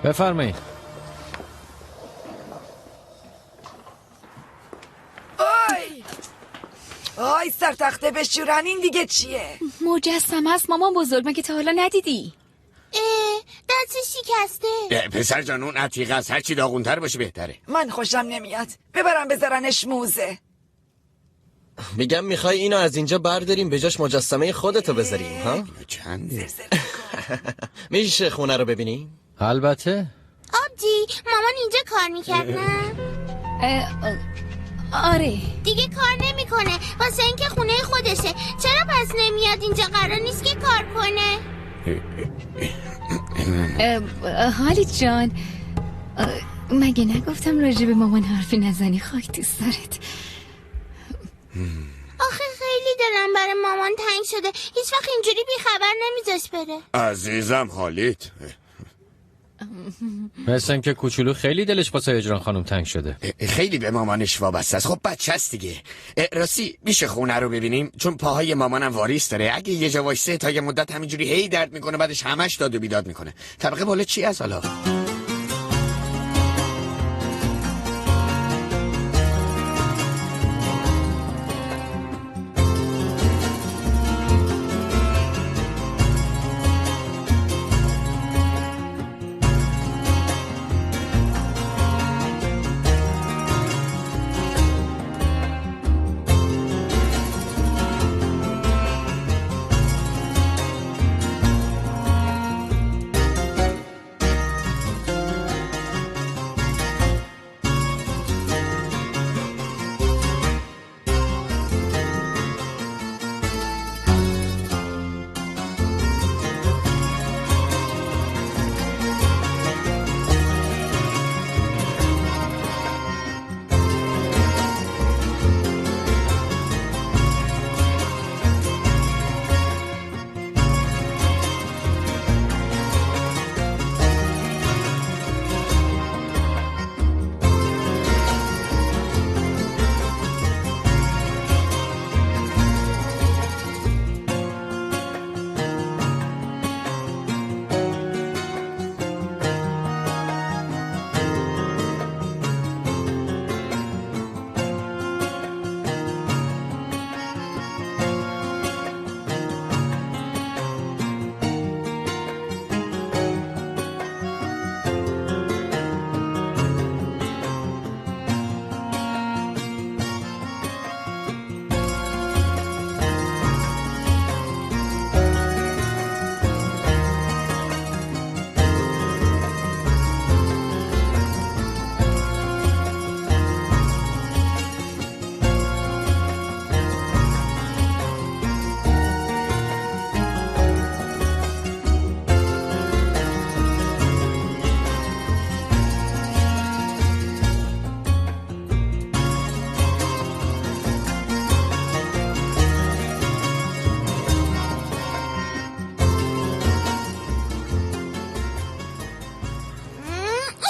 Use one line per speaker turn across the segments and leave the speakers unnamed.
بفرمایید.
آی سرتخته بشورن، این دیگه چیه؟
مجسمه است مامان بزرگ، مگه تا حالا ندیدی؟
دستش شکسته.
پسر جان اون عتیقه است، هرچی داغونتر باشه بهتره.
من خوشم نمیاد، ببرم بذارنش موزه.
میگم میخوای اینو از اینجا برداریم به جاش مجسمه خودتو بذاریم ها؟
چنده؟
میشه خونه رو ببینیم؟
البته.
آبجی مامان اینجا کار میکرد نه؟
آره
دیگه کار نمیکنه واسه اینکه خونه خودشه. چرا پس نمیاد اینجا؟ قرار نیست که کار کنه.
حالی جان، مگه نگفتم راجع به مامان حرفی نزنی؟ خاک دوست دارد.
آخه خیلی دلم برای مامان تنگ شده، هیچ وقت اینجوری بیخبر نمیذاش بره.
عزیزم حالیت
مثل این که کوچولو خیلی دلش واسه هجران خانم تنگ شده.
خیلی به مامانش وابسته است. خب بچه است دیگه. راستی میشه خونه رو ببینیم؟ چون پاهای مامانم واریس داره، اگه یه جا وایسه تا یه مدت همینجوری هی درد میکنه، بعدش همش داد و بیداد میکنه. طبقه بالا چی از حالا؟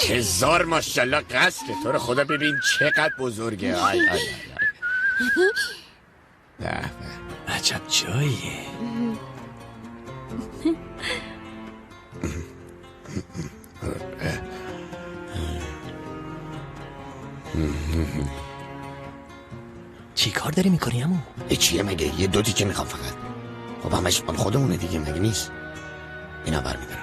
هزار ماشاءالله قصد تو رو خدا ببین چقدر بزرگه. آی آی آی.
عجب جاییه. چی کار داری میکنی عمو؟
چیه مگه؟ یه دوتی که میخوام فقط. خب همش مال خودمونه دیگه، مگه نیست؟ اینا برمیدارم.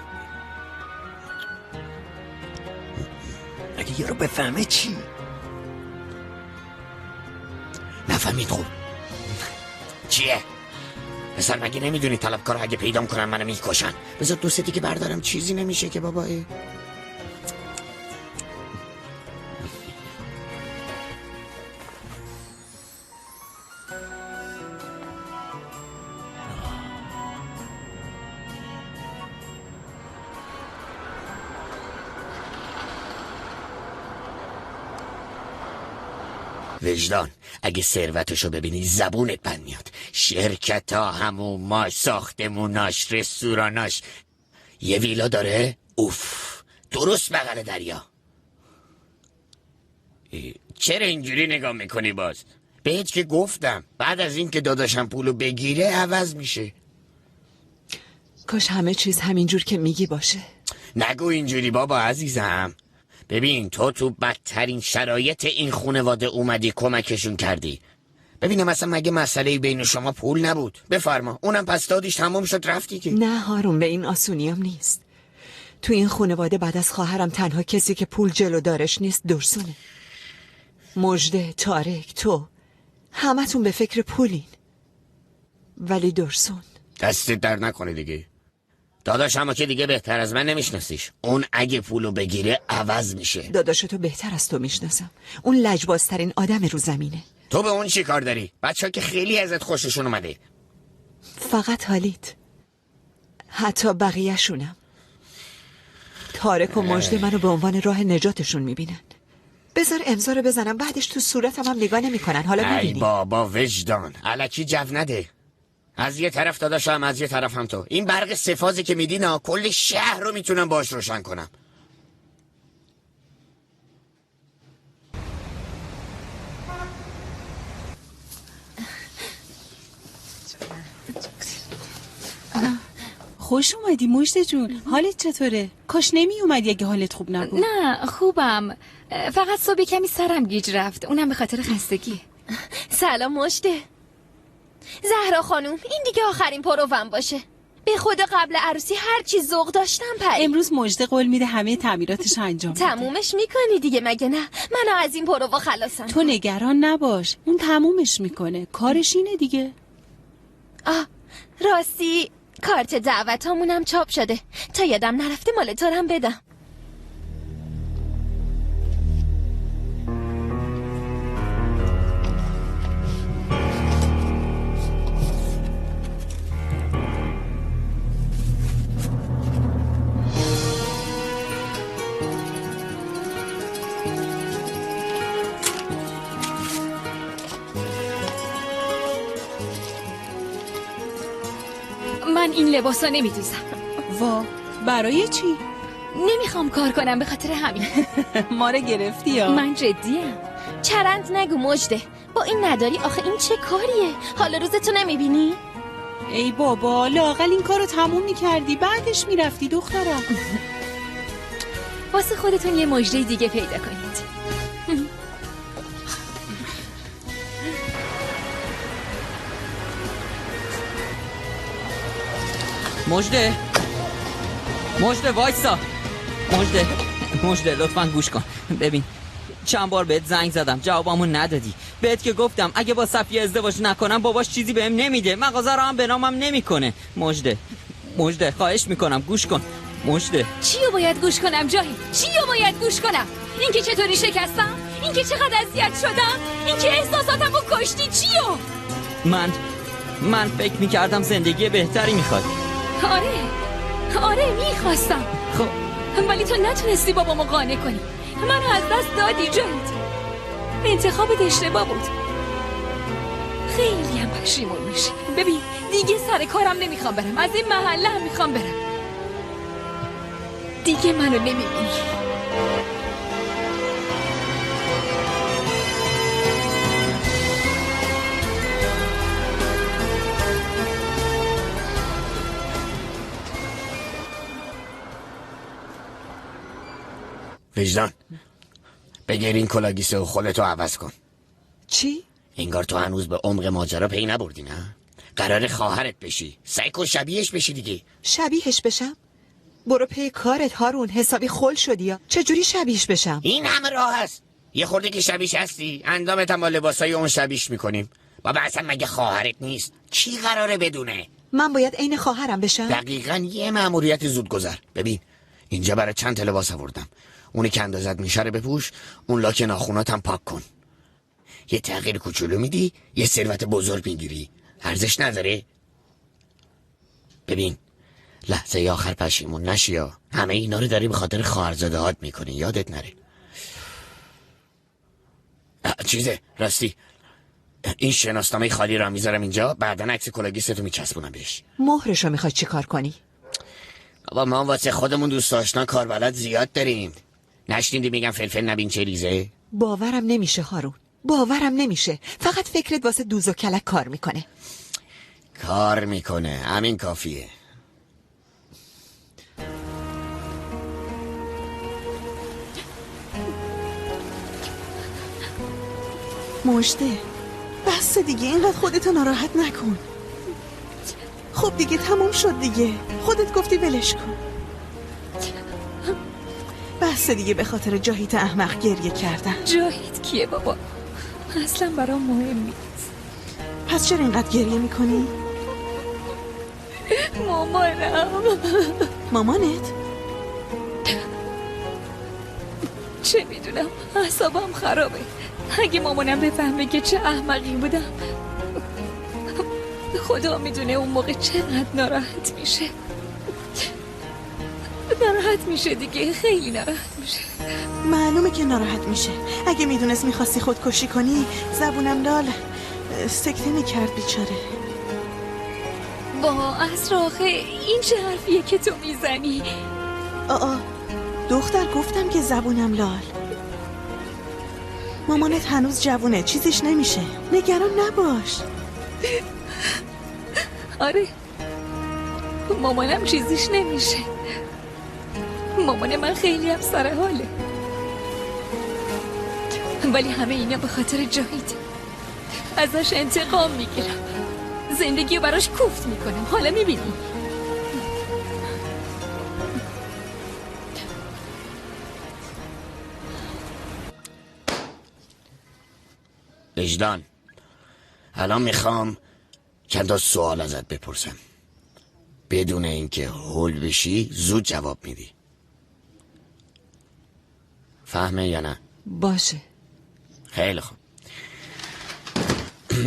اگه یارو بفهمه چی؟
نفهمید. خوب چیه؟ پسر مگه نمیدونی طلبکار اگه پیدام کنن منو میکشن؟ بذار دوستی که بردارم چیزی نمیشه که بابا. وجدان، اگه ثروتشو ببینی زبونت بند میاد. شرکت ها، هموماش، ساختموناش، رستوراناش. یه ویلا داره؟ اوف، درست بغل دریا. چرا اینجوری نگاه میکنی باز؟ بهت که گفتم بعد از این که داداشم پولو بگیره عوض میشه.
کاش همه چیز همینجور که میگی باشه.
نگو اینجوری بابا عزیزم. ببین تو بدترین شرایط این خانواده اومدی کمکشون کردی. ببینم اصلا مگه مسئله بین شما پول نبود؟ بفرما، اونم پس دادیش تمام شد رفتی که.
نه هارون، به این آسونیام نیست. تو این خانواده بعد از خواهرم تنها کسی که پول جلو دارش نیست درسونه. مژده، طارق، تو همتون به فکر پولین، ولی درسون
دستت در نکنه دیگه. داداش اما که دیگه بهتر از من نمیشناسیش. اون اگه پولو بگیره عوض میشه.
داداشتو بهتر از تو میشناسم. اون لجبازترین آدم رو زمینه.
تو به اون چی کار داری؟ بچه‌ها که خیلی ازت خوششون اومده.
فقط حالیت، حتی بقیه شونم. طارق و مژده منو به عنوان راه نجاتشون میبینن. بذار امضا رو بزنم، بعدش تو صورتم هم نگاه نمیکنن. حالا ببینی.
ای بابا وجدان، الکی جو نده. از یه طرف داداشم، از یه طرف هم تو. این برق سفازی که میدین کل شهر رو میتونم باش روشن کنم.
خوش اومدی مژده جون. حالت چطوره؟ کاش نمی اومدی اگه حالت خوب نبود.
نه خوبم، فقط صبح کمی سرم گیج رفت، اونم به خاطر خستگی.
سلام مژده. زهرا خانوم، این دیگه آخرین پروام باشه. به خدا قبل عروسی هر چی ذوق داشتم پری.
امروز مژده قول میده همه تعمیراتش انجام بده.
تمومش میکنی دیگه مگه نه؟ منو از این پروا خلاصم.
تو نگران نباش، اون تمومش میکنه، کارش اینه دیگه.
راستی کارت دعوتامونم چاپ شده، تا یادم نرفته مال تو رم بدم.
من این لباسا نمیدوزم.
وا، برای چی؟
نمیخوام کار کنم، به خاطر همین.
ما رو گرفتی یا؟
من جدیم.
چرند نگو مژده، با این نداری آخه این چه کاریه؟ حالا روزتو نمیبینی؟
ای بابا، لااقل این کارو تموم میکردی بعدش میرفتی دخترم.
واسه خودتون یه مژده دیگه پیدا کنید.
مژده وایسا. مژده لطفاً گوش کن. ببین چند بار بهت زنگ زدم جوابمو ندادی. بهت که گفتم اگه با صفیه ازدواج نکنم باباش چیزی بهم نمیده، مغازه رو هم به نامم نمیکنه. مژده خواهش میکنم گوش کن. مژده
چیو باید گوش کنم جاهی؟ چیو باید گوش کنم؟ اینکه چطوری شکستم؟ اینکه چقدر اذیت شدم؟ اینکه احساساتمو کشتی؟ چیو؟
من فکر میکردم زندگی بهتری میخواد.
آره میخواستم.
خب
ولی تو نتونستی بابامو قانع کنی. منو از دست دادی جاهید. انتخابت اشتباه بود. خیلی هم پشیمون میشی. ببین دیگه سر کارم نمیخوام برم، از این محله هم میخوام برم. دیگه منو نمیبینی.
وجدان، بگیر این کلاگیسه و خودتو عوض کن.
چی؟
انگار تو هنوز به عمق ماجرا پی نبردی نه؟ قرار خواهرت بشی، سعی کن شبیهش بشی دیگه.
شبیهش بشم؟ برو پی کارت هارون، حسابی خل شدی یا چجوری شبیهش بشم؟
این همه راه هست. یه خورده که شبیهش هستی اندامت هم با لباسای اون شبیهش میکنیم. بابا اصلا مگه خواهرت نیست؟ چی قراره بدونه؟
من باید عین خواهرم بشم؟
دقیقاً یه مأموریت زود گذر. ببین اینجا برای چند تا لباس آوردم. اونی که اندازت میشه رو بپوش، اون لاک ناخوناتم پاک کن. یه تغییر کوچولو میدی، یه ثروت بزرگ میگیری. ارزش نداره؟ ببین لحظه آخر پشیمون نشی ها. همه اینا رو داری به خاطر خواهرزاده‌هات میکنی، یادت نره. چیزه راستی، این شناسنامه خالی رو میذارم اینجا، بعدن عکس کلاگیستو میچسبونم بهش.
مهرشو میخوای چی کار کنی؟
بابا ما واسه خودمون دوست آشنا کاربلد زیاد داریم. نشنیدی میگم فلفل نبین چه ریزه؟
باورم نمیشه هارون، باورم نمیشه. فقط فکرت واسه دوز و کلک کار میکنه.
کار میکنه، همین کافیه.
مژده بس دیگه، اینقدر خودتو ناراحت نکن. خب دیگه تموم شد دیگه، خودت گفتی ولش کن. بس دیگه به خاطر جاهیت احمق گریه کردن.
جاهید کیه بابا؟ اصلا برام مهم نیست.
پس چرا اینقدر گریه میکنی؟
مامانم.
مامانت؟
چه میدونم، اعصابم خرابه. اگه مامانم بفهمه که چه احمقی بودم، خدا میدونه اون موقع چقدر ناراحت میشه. ناراحت میشه دیگه، خیلی ناراحت میشه.
معلومه که ناراحت میشه. اگه میدونست میخواستی خودکشی کنی، زبونم لال سکته میکرد بیچاره.
با اصر آخه این چه حرفیه که تو میزنی؟
دختر گفتم که زبونم لال. مامانت هنوز جوونه، چیزیش نمیشه، نگران نباش.
آره مامانم چیزیش نمیشه. مامان من خیلی هم سر حاله، ولی همه اینا به خاطر جاهید. ازش انتقام میگیرم، زندگی رو براش کوفت میکنم. حالا میبینی.
وجدان، الان میخوام چند تا سوال ازت بپرسم. بدون اینکه هول بشی زود جواب میدی. فهمه یا نه؟
باشه.
خیلی خوب.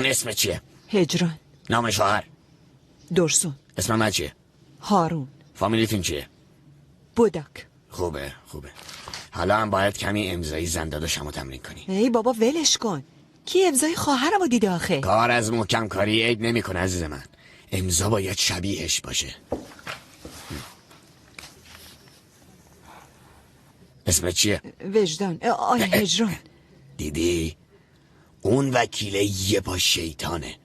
اسم چیه؟
هجران.
نام شوهر؟
درسون.
اسم من چیه؟
هارون.
فامیلیتون چیه؟
بودک.
خوبه. حالا هم باید کمی امضای زنداداشمو تمرین کنی.
ای بابا ولش کن. کی امضای خواهرمو دیده آخه؟
کار از محکم کاری عیب نمیکنه عزیز من. امضا باید شبیهش باشه. اسم چیه؟
وجدان. هجران.
دیدی؟ اون وکیل یه پا شیطانه.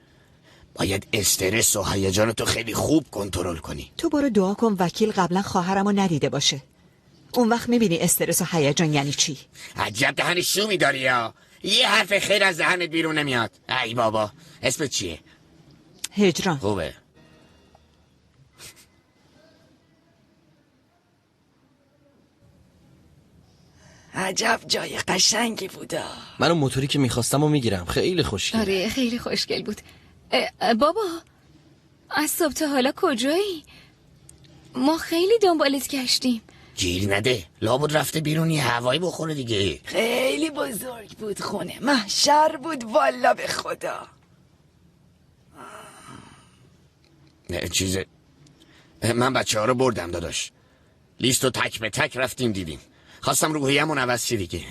باید استرس و هیجان تو خیلی خوب کنترل کنی.
تو برو دعا کن وکیل قبلا خواهرمو ندیده باشه. اون وقت میبینی استرس و هیجان یعنی چی.
عجب دهن شومی داری یا یه حرف خیر از دهنت بیرون نمیاد. ای بابا اسمت چیه؟
هجران.
خوبه.
عجب جای قشنگی بودا.
من اون موتوری که میخواستم رو میگیرم، خیلی خوشگله.
آره خیلی خوشگل بود. بابا از صبح تا حالا کجایی؟ ما خیلی دنبالت گشتیم.
گیر نده، لابد رفته بیرون یه هوایی بخوره دیگه.
خیلی بزرگ بود خونه، محشر بود والا به خدا.
چیزه من بچه ها رو بردم داداش، لیستو تک به تک رفتیم دیدیم. خواستم روحیه‌مون عوض شه دیگه.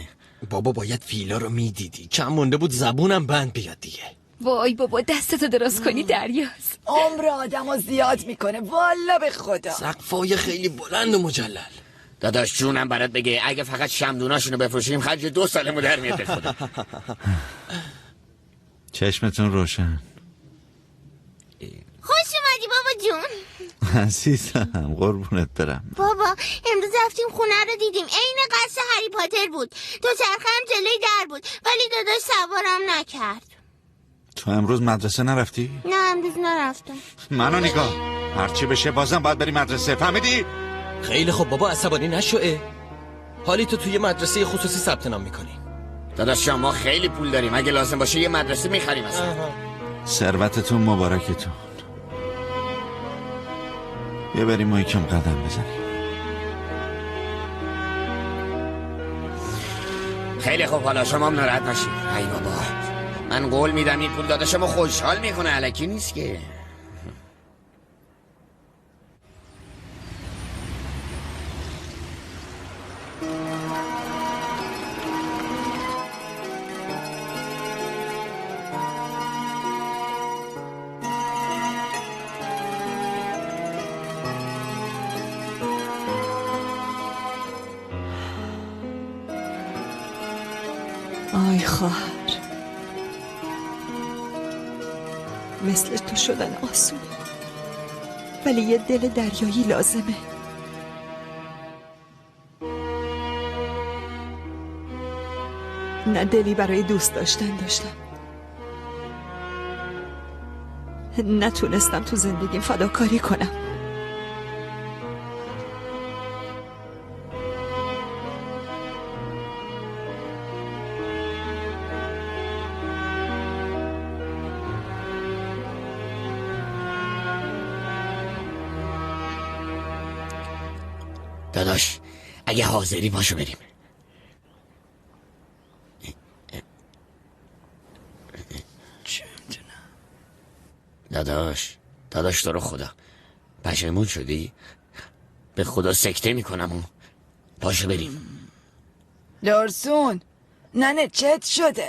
بابا باید فیلا رو میدیدی، کم مونده بود زبونم بند بیاد دیگه.
وای بابا دستتو دراز کنی دریاست.
عمر آدمو زیاد میکنه والا به خدا.
سقفای خیلی بلند و مجلل.
داداش جونم برات بگه اگه فقط شمدوناشونو بفروشیم خرج 2 سالمو در میاد به خدا.
چشمتون روشن.
خوش اومدی بابا جون.
عزیزم قربونت برم.
بابا امروز رفتیم خونه رو دیدیم، عین قصد هری پاتر بود. تو چرخم جلوی در بود ولی داداش سوارم نکرد.
تو امروز مدرسه نرفتی؟
نه امروز نرفتم.
منو نگاه، هرچی بشه بازم باید بری مدرسه، فهمیدی؟
خیلی خب بابا عصبانی نشوه. حالی تو توی مدرسه خصوصی ثبت نام میکنی.
داداش ما خیلی پول داریم، اگه لازم باشه یه مدرسه میخریم اصلا.
ثروتتون مبارکتون. بیا بریم ما یکم قدم بزنیم.
خیلی خوب، حالا شما هم ناراحت نشید. ای بابا، من قول میدم این پول داداشمو خوشحال میکنه، الکی نیست که.
آی خواهر، مثل تو شدن آسونه، ولی یه دل دریایی لازمه. نه دلی برای دوست داشتن داشتم، نتونستم تو زندگیم فداکاری کنم.
داداش اگه حاضری باشو بریم. داداش تو رو خدا پشیمون شدی؟ به خدا سکته میکنم و پاشو بریم.
دارسون ننه چت شده،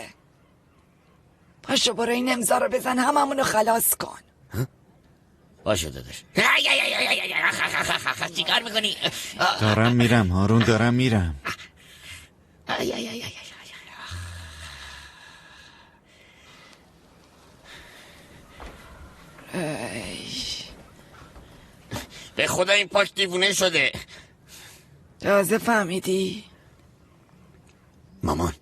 پاشو برو این امضا رو بزن هممونو خلاص کن.
باشه داداش. چیکار میکنی؟
دارم میرم هارون، دارم میرم.
به خدا این پاک دیوونه شده.
تازه فهمیدی؟
مامان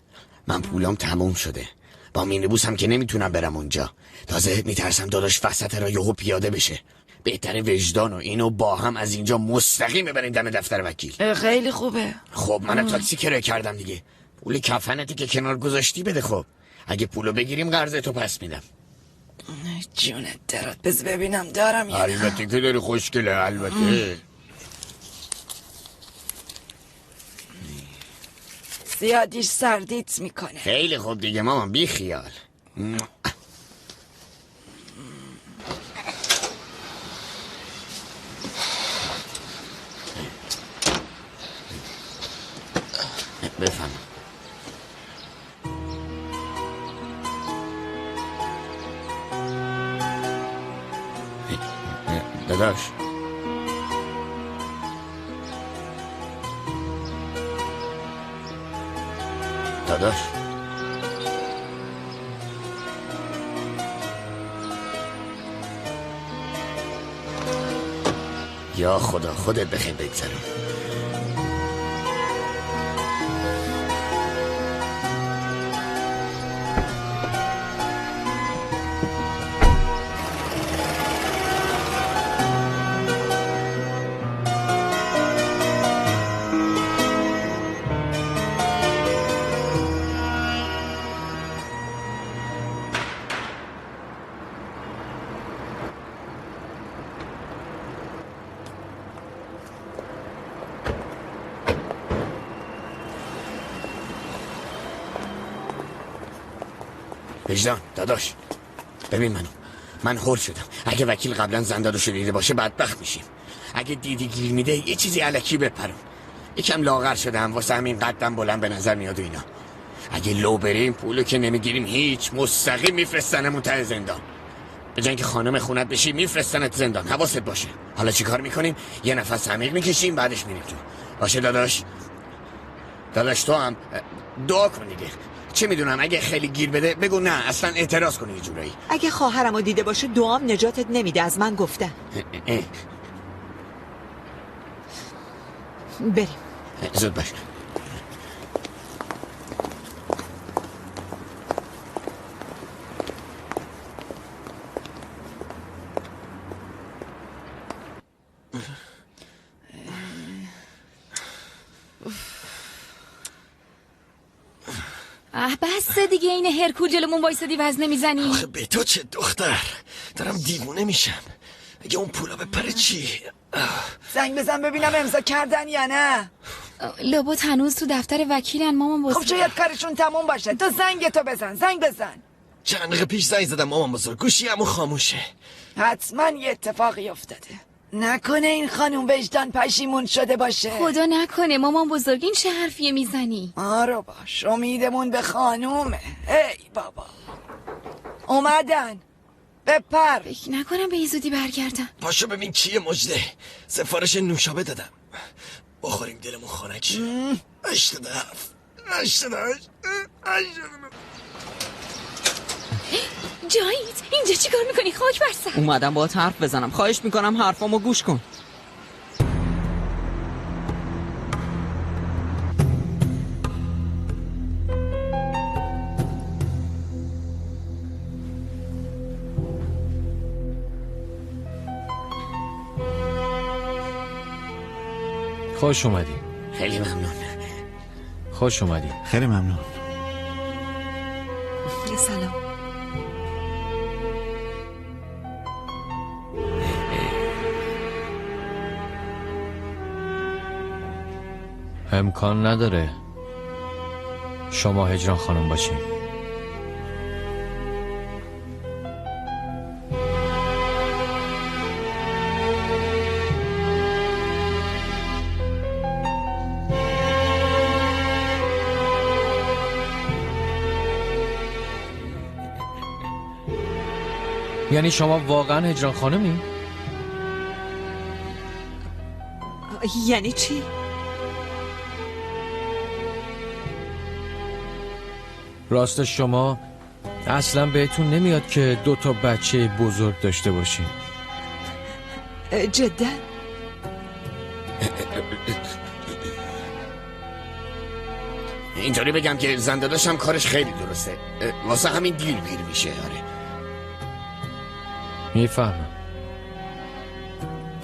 من پولام تموم شده، با مینیبوس هم که نمیتونم برم اونجا. تازه میترسم داداش وسط را یهو پیاده بشه. بهتره وجدان و اینو با هم از اینجا مستقیم ببرین دم دفتر وکیل.
خیلی خوبه.
خب من تاکسی کرایه کردم دیگه. پول کفنتی که کنار گذاشتی بده. خب اگه پولو بگیریم قرضتو پس میدم.
جونت درات، بز ببینم دارم یا نه.
البته که داری خوشگله، البته.
زیادیش سردیت میکنه.
خیلی خوب دیگه مامان، بی خیال. بفهم داداش. یا خدا، خودت بخیر بگذارم. وجدان داداش، ببین من هول شدم. اگه وکیل قبلا زندادشو دیده باشه بدبخت میشیم. اگه دیدی گیر میده یه چیزی الکی بپرون. یکم لاغر شدم واسه همین قدم بلند به نظر میاد و اینا. اگه لو بریم پولو که نمیگیریم هیچ، مستقیم میفرستنمون ته زندان. به جای اینکه خانم خونت بشی میفرستنت زندان. حواست باشه. حالا چیکار میکنیم؟ یه نفس عمیق میکشیم بعدش میریم تو. باشه داداش تو هم دعا کن دیگه. چه میدونم اگه خیلی گیر بده بگو نه اصلا اعتراض کنی یه جورایی.
اگه خواهرمو دیده باشه دعام نجاتت نمیده، از من گفتن. بریم.
زود باش.
بس دیگه این هرکول جلومون وایسادی وزنه میزنی.
آخه به تو چه دختر، دارم دیوونه میشم. اگه اون پولا بپره چی؟
زنگ بزن ببینم امضا کردن یا نه.
لابد هنوز تو دفتر وکیلن مامان بزرگ.
خب شاید کارشون تموم باشه. تو زنگ بزن، زنگ بزن.
چند دقیقه پیش زنگ زدم مامان بزرگ، گوشی همون خاموشه.
حتما یه اتفاقی افتاده. نکنه این خانوم وجدان پشیمون شده باشه.
خدا نکنه مامان بزرگ، این چه حرفیه میزنی؟
آرو باش، امیدمون به خانومه. ای بابا اومدن، بپر.
فکر نکنم به این زودی برگردن.
پاشو ببین کیه مجده. سفارش نوشابه دادم، بخوریم دلمون خنک. 87
جاید اینجا چی کار میکنی؟ خاک بر سر.
اومدم باهات حرف بزنم، خواهش میکنم حرفامو گوش کن.
خوش اومدی.
خیلی ممنون.
خوش اومدی.
خیلی ممنون.
سلام.
امکان نداره شما هجران خانم باشین. یعنی شما واقعا هجران خانمی؟
یعنی چی؟
راستش شما اصلا بهتون نمیاد که 2 بچه بزرگ داشته باشین؟
جدا؟
اینطوری بگم که زنده داشتم کارش خیلی درسته، واسه همین دیر میشه. آره
میفهمم.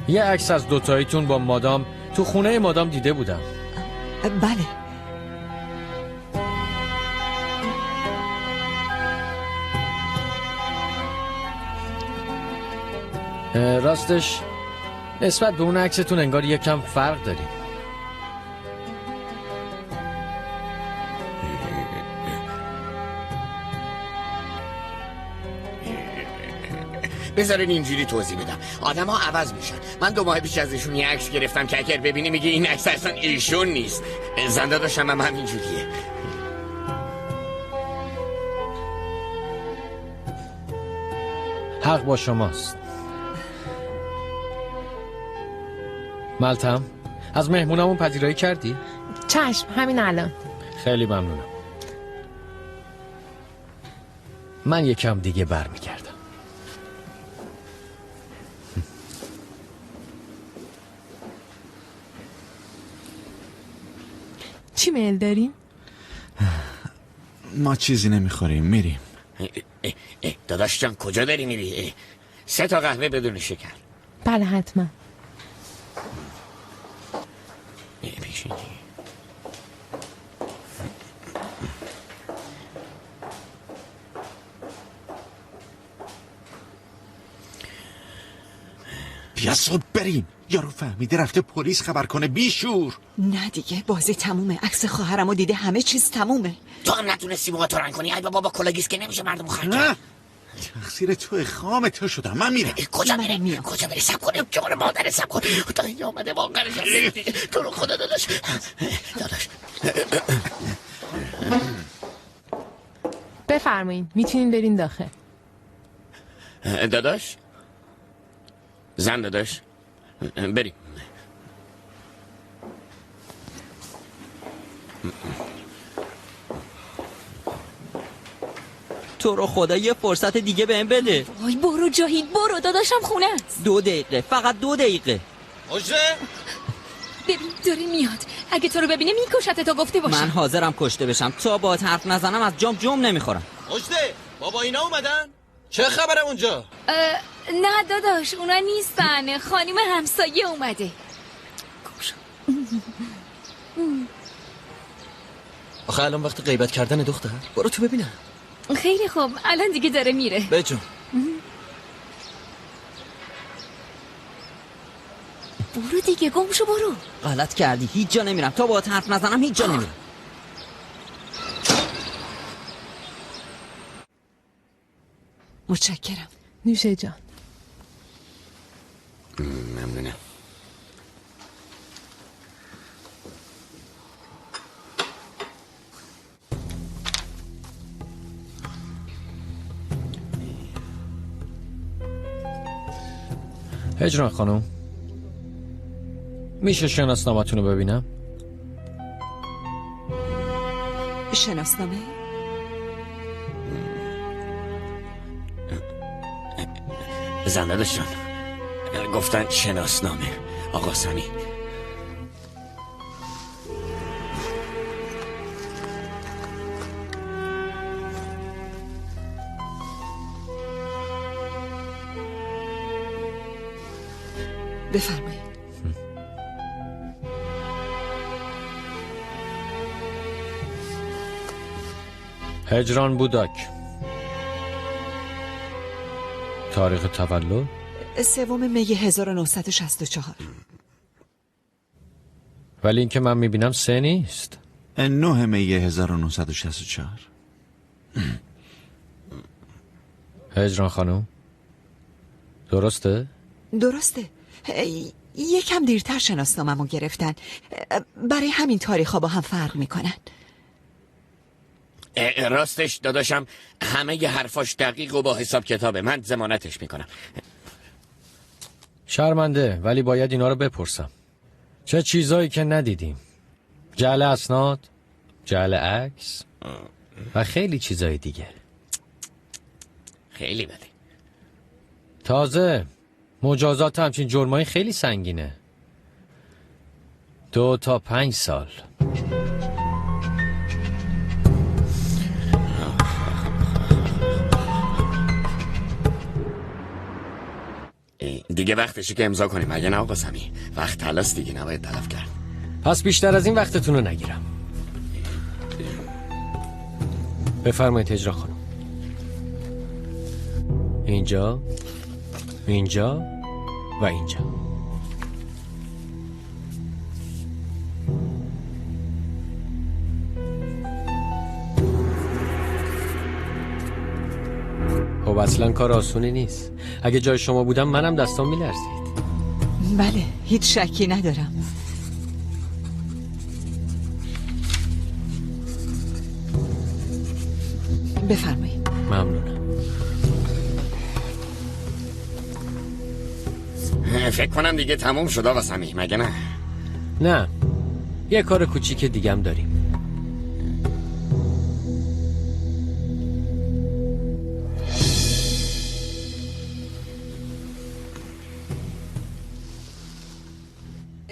یه عکس از 2تاییتون با مادام تو خونه مادام دیده بودم.
بله.
راستش نسبت به اون عکستون انگار یکم فرق داریم.
بذارین اینجوری توضیح بدم. آدم ها عوض میشن. من 2 ماه پیش ازشون یه عکس گرفتم که اگر ببینی میگه این عکس اصلا ایشون نیست. زنده داشتم هم همینجوریه.
حق با شماست. ملتم از مهمونمون پذیرایی کردی؟
چشم، همین الان.
خیلی ممنونم. من یکم دیگه برمیگردم.
چی میل داریم؟
ما چیزی نمیخوریم، میریم.
داداش جان کجا داری میری؟ 3 قهوه بدون شکر.
بله حتما.
بیا صبح بریم. یارو فهمیده رفته پلیس خبر کنه. بیشور.
نه دیگه بازی تمومه. عکس خواهرمو دیده، همه چیز تمومه.
تو هم نتونستی موها تو رنگ کنی؟ ای بابا با کلاگیس که نمیشه مردم خرد
نه تقصیر تو، خام تو شدم. من میرم.
کجا میره؟ کجا میره؟ سب کنیم جان مادر سب کن. تا اینجا آمده واقعا دیگه. تو رو خدا داداش.
بفرمایین، میتونین برین داخل.
داداش زن داداش بریم.
تو رو خدا یه فرصت دیگه بهم بده.
وای برو جاهید، برو، داداشم خونه است.
2 دقیقه، فقط 2 دقیقه.
مجده
ببین داره میاد، اگه تو رو ببینه میکشته تا گفته باشه.
من حاضرم کشته بشم تا باهات حرف نزنم از جام نمیخورم.
مجده بابا اینا اومدن؟ چه خبره اونجا؟
نه داداش اونا نیستن، خانم همسایه اومده.
آخه الان وقت غیبت کردن دختر. برو تو ببینم.
خیلی خوب، الان دیگه داره میره.
بجون.
برو دیگه، گم شو برو.
غلط کردی، هیچ جا نمیرم. تا با حرف نزنم هیچ جا نمیرم.
متشکرم.
نوشه جان.
ممنونم.
هجران خانم، میشه شناسنامه‌تون رو ببینم؟
شناسنامه؟
زندادش جان، گفتن شناسنامه. آقا سمی.
بفرمایید.
هجران بوداک. تاریخ تولد
3 می 1964.
ولی این که من میبینم 3 نیست.
9 می 1964.
هجران خانم درسته؟
درسته. یکم دیرتر شناسنامه‌مو گرفتن، برای همین تاریخ‌ها با هم فرق میکنن.
راستش داداشم همه ی حرفاش دقیق و با حساب کتابه. من ضمانتش میکنم.
شرمنده، ولی باید اینا رو بپرسم. چه چیزایی که ندیدیم. جعل اسناد، جعل عکس و خیلی چیزای دیگه.
خیلی بده.
تازه مجازات همچین جرمایی خیلی سنگینه. 2 تا 5 سال.
دیگه وقتشه که امضا کنیم. اگه نه آقا سمی، وقت تلاست دیگه، نباید تلف کرد.
پس بیشتر از این وقتتون رو نگیرم. بفرمایید هجران خانم. اینجا، اینجا و اینجا. خب اصلا کار آسونی نیست. اگه جای شما بودم منم دستام میلرزید.
بله، هیچ شکی ندارم. بفرمایید.
ممنونم.
فکر کنم دیگه تموم شد آقا سمی، مگه نه؟
نه، یه کار کوچیک دیگم داریم.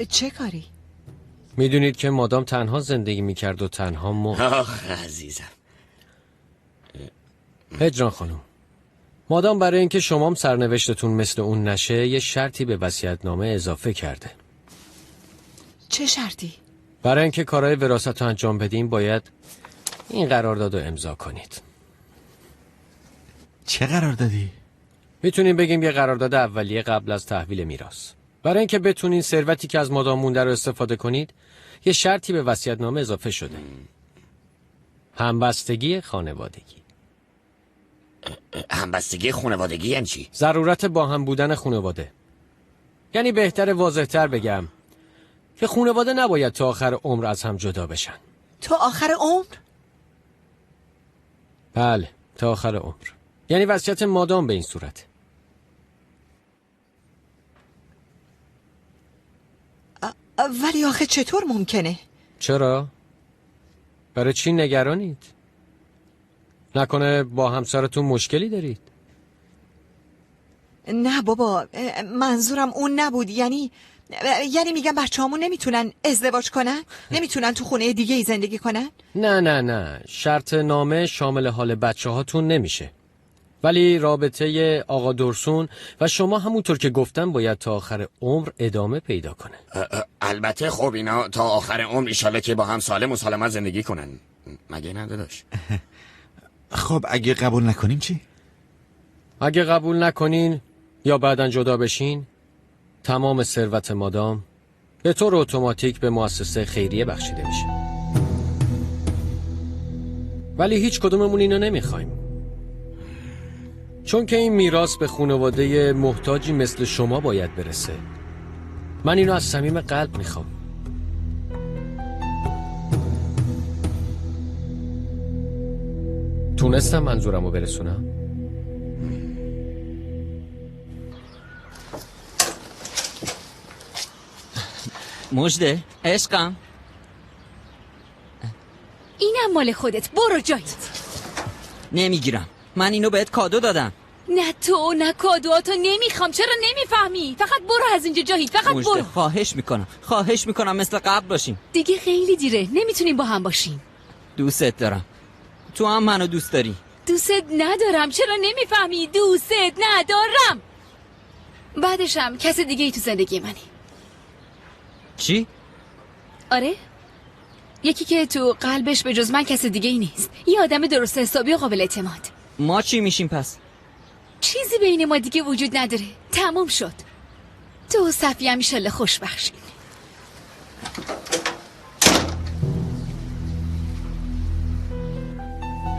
چه کاری؟
میدونید که مادام تنها زندگی میکرد و تنها مرد.
آخ عزیزم.
هجران خانم، مادام برای اینکه شمام سرنوشتتون مثل اون نشه یه شرطی به وصیت‌نامه اضافه کرده.
چه شرطی؟
برای اینکه کارهای وراثت رو انجام بدیم باید این قرارداد رو امضا کنید.
چه قراردادی؟
میتونیم بگیم یه قرارداد اولیه قبل از تحویل میراث. برای اینکه بتونین ثروتی که از مادام مونده رو استفاده کنید یه شرطی به وصیت‌نامه اضافه شده. همبستگی خانوادگی.
همبستگی خانوادگی یعنی چی؟
ضرورت با هم بودن خانواده. یعنی بهتر واضح‌تر بگم که خانواده نباید تا آخر عمر از هم جدا بشن.
تا آخر عمر؟
بله، تا آخر عمر. یعنی وصیت مادام به این صورت.
ولی آخه چطور ممکنه؟
چرا؟ برای چی نگرانید؟ نکنه با همسرتون مشکلی دارید؟
نه بابا، منظورم اون نبود. یعنی میگم بچه‌هامون نمیتونن ازدواج کنن؟ نمیتونن تو خونه دیگه ای زندگی کنن؟
نه، شرط نامه شامل حال بچه هاتون نمیشه. ولی رابطه آقا درسون و شما همونطور که گفتم باید تا آخر عمر ادامه پیدا کنه.
البته خب اینا تا آخر عمر ایشالا که با هم سالم و سلامت زندگی کنن. مگه نه داداش؟
خب اگه قبول نکنیم چی؟
اگه قبول نکنین یا بعداً جدا بشین، تمام ثروت مادام به طور اتوماتیک به مؤسسه خیریه بخشیده میشه. ولی هیچ کدوممون اینو نمیخوایم، چون که این میراث به خانواده محتاجی مثل شما باید برسه. من اینو از صمیم قلب میخوام. تونستم منظورمو برسونم؟
مجده عشقم،
اینم مال خودت، برو جایت.
نمیگیرم، من اینو بهت کادو دادم.
نه تو نه کادوهاتو نمیخوام. چرا نمیفهمی؟ فقط برو از اینجا جاهید، فقط
مجده
برو.
خواهش میکنم مثل قبل باشیم.
دیگه خیلی دیره، نمیتونیم با هم باشیم.
دوستت دارم، تو هم منو دوست داری.
دوستت ندارم. چرا نمیفهمی؟ دوستت ندارم. بعدشم کس دیگه ای تو زندگی منی.
چی؟
آره، یکی که تو قلبش به جز من کس دیگه ای نیست. یه آدم درست حسابی و قابل اعتماد.
ما چی میشیم پس؟
چیزی بین ما دیگه وجود نداره. تموم شد. تو و صفیه هم ایشالله خوش بخشین.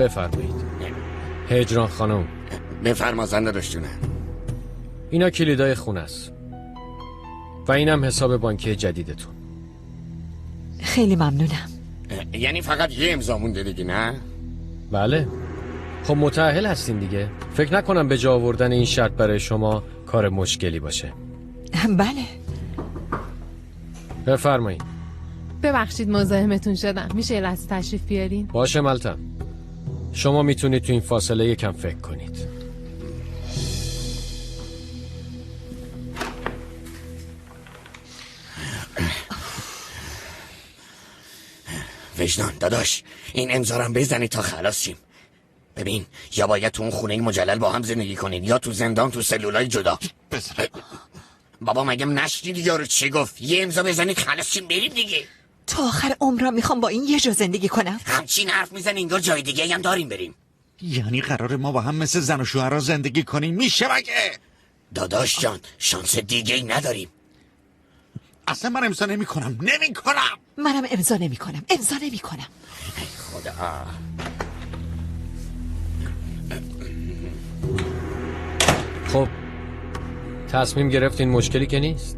بفرمایید. هجران خانم.
بفرما زنده داشتونه.
اینا کلیدای خونه است و اینم حساب بانکی جدیدتون.
خیلی ممنونم.
یعنی فقط یه امضا مونده دیگه نه؟
بله. خب متأهل هستین دیگه. فکر نکنم به جا آوردن این شرط برای شما کار مشکلی باشه.
بله.
بفرمایید.
ببخشید مزاحمتون شدم. میشه یه لحظه تشریف بیارین؟
باشه ملتم. شما میتونید تو این فاصله یکم فکر کنید.
وجدان داداش، این امضا رو بزنید تا خلاص شیم. ببین، یا باید تو اون خونه مجلل با هم زندگی کنید یا تو زندان تو سلولای جدا. بابا مگه نشنیدی یارو چی گفت؟ یه امضا بزنید خلاص شیم بریم دیگه.
تا آخر عمرم میخوام با این یه جا زندگی کنم.
همچین حرف میزنی انگار جای دیگه هم داریم بریم.
یعنی قرار ما با هم مثل زن و شوهرها زندگی کنیم؟ میشه مگه؟
داداش جان، شانس دیگه ای نداریم.
اصلا من امضا نمی کنم.
منم امضا نمی کنم.
خدا.
خب تصمیم گرفتین، مشکلی که نیست.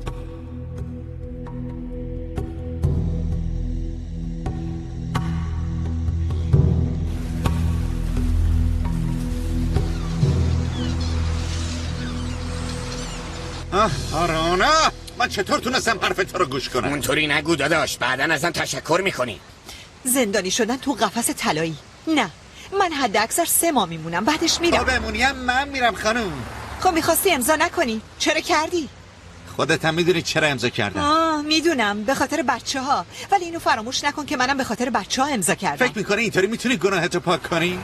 آرانا، من چطور تونستم حرف تو رو گوش کنم؟
اونطوری نگو داداش، بعداً ازم تشکر میکنی.
زندانی شدن تو قفس طلایی. نه، من حد اکثر 3 ماه میمونم، بعدش میرم.
تو بمونیم من میرم خانم.
خب میخواستی امضا نکنی، چرا کردی؟
خودت هم میدونی چرا امضا کردم.
میدونم، به خاطر بچه‌ها. ولی اینو فراموش نکن که منم به خاطر بچه‌ها امضا کردم.
فکر میکنی اینطوری میتونی گناهتو پاک کنی؟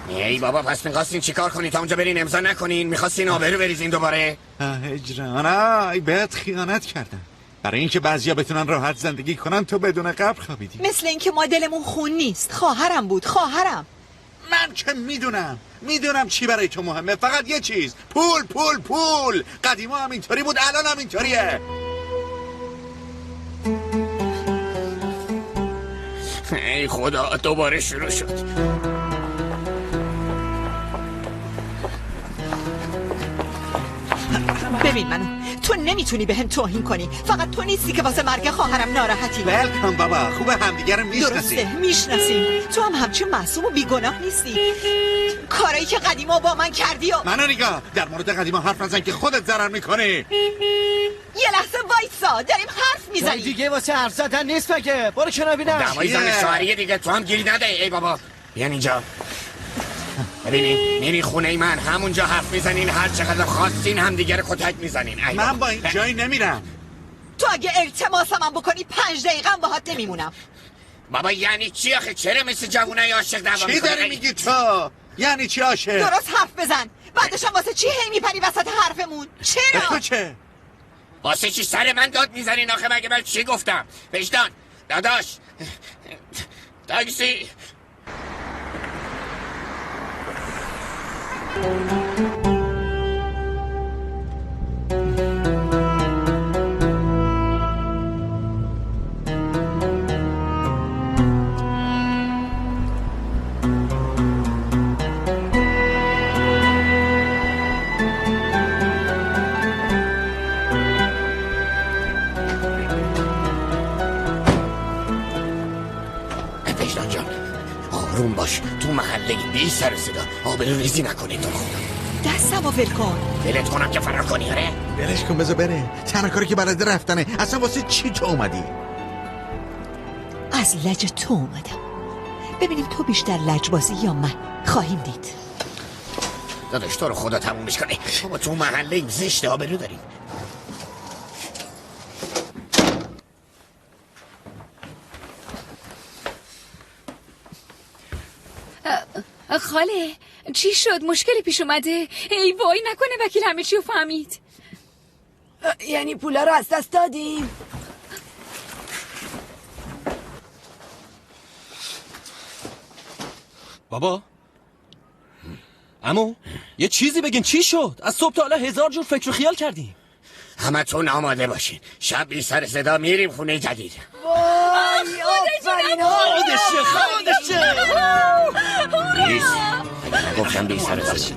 ای بابا، پس میخواستین چیکار کنین تا اونجا برین امضا نکنین؟ میخواستین آبرو بریزین دوباره؟
هجران، ای بهت خیانت کردم. برای اینکه بعضیا بتونن راحت زندگی کنن تو بدون قبر خوابیدی.
مثل اینکه ما دلمون خون نیست. خواهرم بود، خواهرم.
من که میدونم چی برای تو مهمه. فقط یه چیز، پول. قدیما هم اینطوری بود، الان هم اینطوریه.
ای خدا، دوباره شروع شد.
ببین منو، تو نمیتونی به هم توهین کنی. فقط تو نیستی که واسه مرگ خواهرم ناراحتی.
ولکام بابا، خوبه همدیگه رو میشناسیم.
درسته، میشناسیم. تو هم همچین معصوم و بیگناه نیستی. کارایی که قدیما با من کردی و
منو نگاه، در مورد قدیما حرف نزن که خودت ضرر میکنی.
یه لحظه وایسا، داریم حرف میزنیم.
دیگه واسه حرف زدن نیست مگه؟ برو کنار ببینم.
دعوای زن شوهریه دیگه، تو هم گیری نده. ای بابا بیان اینجا. ببینین، میری خونه من، همونجا حرف میزنین، هر چقدر خواستین هم دیگه رو کتک میزنین.
من با این جایی نمیرم.
تو اگه التماسم بکنی 5 دقیقه هم باهات نمیمونم.
بابا یعنی چی آخه؟ چرا مثل جوونای عاشق دعوا میکنی؟
چی داری میگی تو؟ یعنی چی عاشق؟
درست حرف بزن. بعدش هم واسه چی هی میپری وسط حرفمون؟ چرا؟
تو چه؟
واسه چی سر من داد میزنین آخه؟ مگه من چی گفتم؟ وجدان داداش، تاکسی وجدان جان آروم باش، تو محله بی سر صدا آبرو ریزی نکنی تو خدا.
دستمو ول کن.
ولت کنم که فرار کنی آره؟
ولش کن بذار بره، تنها کاری که بلده رفتنه. اصلا واسه چی تو اومدی؟
از لج تو اومدم ببینیم تو بیشتر لجبازی یا من. خواهیم دید.
داداش تو رو خدا تمومش کنی. بابا تو محله زشت آبرو داریم.
خاله چی شد؟ مشکلی پیش اومده؟ ای وای نکنه وکیل همه چی رو فهمید.
یعنی پولا رو از دست دادیم؟
بابا عمو یه چیزی بگین، چی شد؟ از صبح تا حالا 1000 جور فکر و خیال کردیم.
همتون آماده باشین، شب بی سر صدا میریم خونه جدید.
وای آفرین
خودشه
بیس اگه نگفتم بی سر صدا.